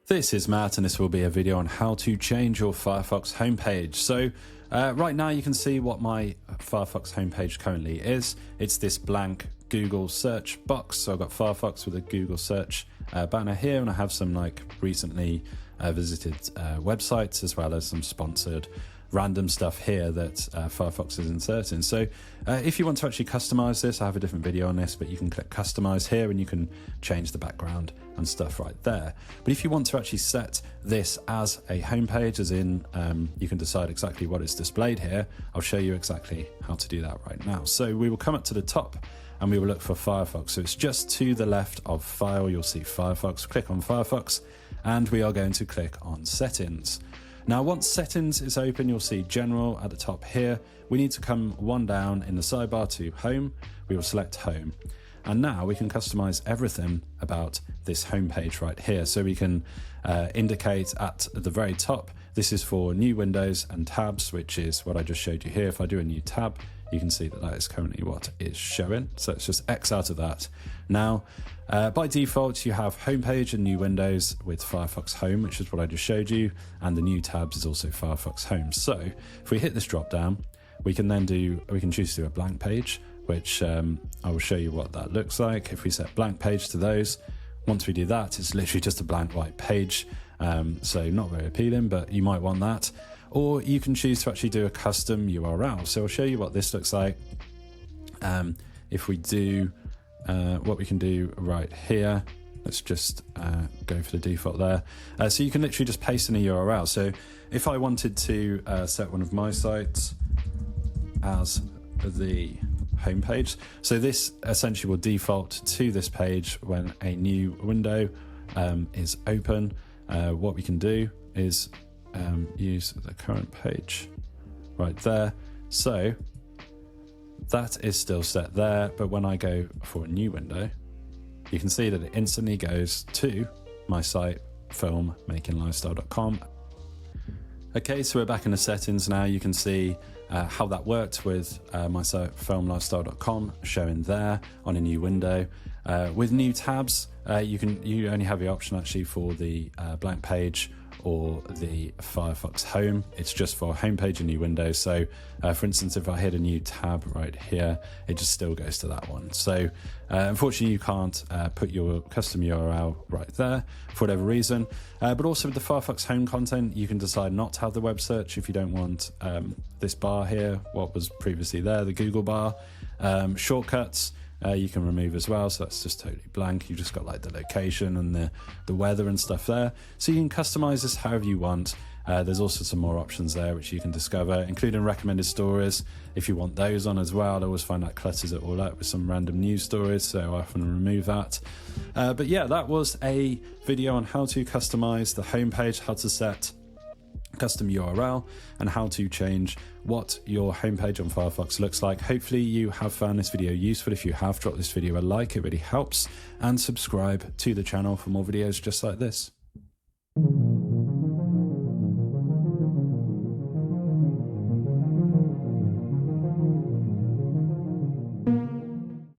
This is Matt, and this will be a video on how to change your Firefox homepage. So right now you can see what my Firefox homepage currently is. It's this blank Google search box. So I've got Firefox with a Google search banner here, and I have some recently visited websites, as well as some sponsored random stuff here that Firefox is inserting. So if you want to actually customize this, I have a different video on this, but you can click customize here and you can change the background and stuff right there. But if you want to actually set this as a homepage, as in you can decide exactly what is displayed here, I'll show you exactly how to do that right now. So we will come up to the top and we will look for Firefox. So it's just to the left of File, you'll see Firefox. Click on Firefox and we are going to click on Settings. Now, once Settings is open, you'll see General at the top here. We need to come one down in the sidebar to Home. We will select Home. And now we can customize everything about this home page right here. So we can indicate at the very top, this is for new windows and tabs, which is what I just showed you here. If I do a new tab, you can see that that is currently what is showing. So it's just X out of that. Now, by default, you have homepage and new windows with Firefox Home, which is what I just showed you. And the new tabs is also Firefox Home. So if we hit this drop down, we can then choose to do a blank page, which I will show you what that looks like. If we set blank page to those, once we do that, it's literally just a blank white page. So not very appealing, but you might want that. Or you can choose to actually do a custom URL. So I'll show you what this looks like. If we do what we can do right here, let's just go for the default there. So you can literally just paste in a URL. So if I wanted to set one of my sites as the homepage, so this essentially will default to this page when a new window is open. What we can do is use the current page right there. So that is still set there, but when I go for a new window, you can see that it instantly goes to my site, filmmakinglifestyle.com. Okay, so we're back in the settings now. You can see how that worked with my site, filmlifestyle.com, showing there on a new window. With new tabs, you only have the option actually for the blank page or the Firefox Home. It's just for homepage and new windows. So for instance, if I hit a new tab right here, it just still goes to that one. So unfortunately you can't put your custom URL right there for whatever reason. But also with the Firefox Home content, you can decide not to have the web search if you don't want this bar here, what was previously there, the Google bar. Shortcuts, you can remove as well, so that's just totally blank. You've just got like the location and the weather and stuff there. So you can customize this however you want. There's also some more options there which you can discover, including recommended stories if you want those on as well. I always find that clutters it all up with some random news stories, so I often remove that. But yeah, that was a video on how to customize the homepage, how to set custom URL, and how to change what your homepage on Firefox looks like. Hopefully you have found this video useful. If you have, drop this video a like, it really helps, and subscribe to the channel for more videos just like this.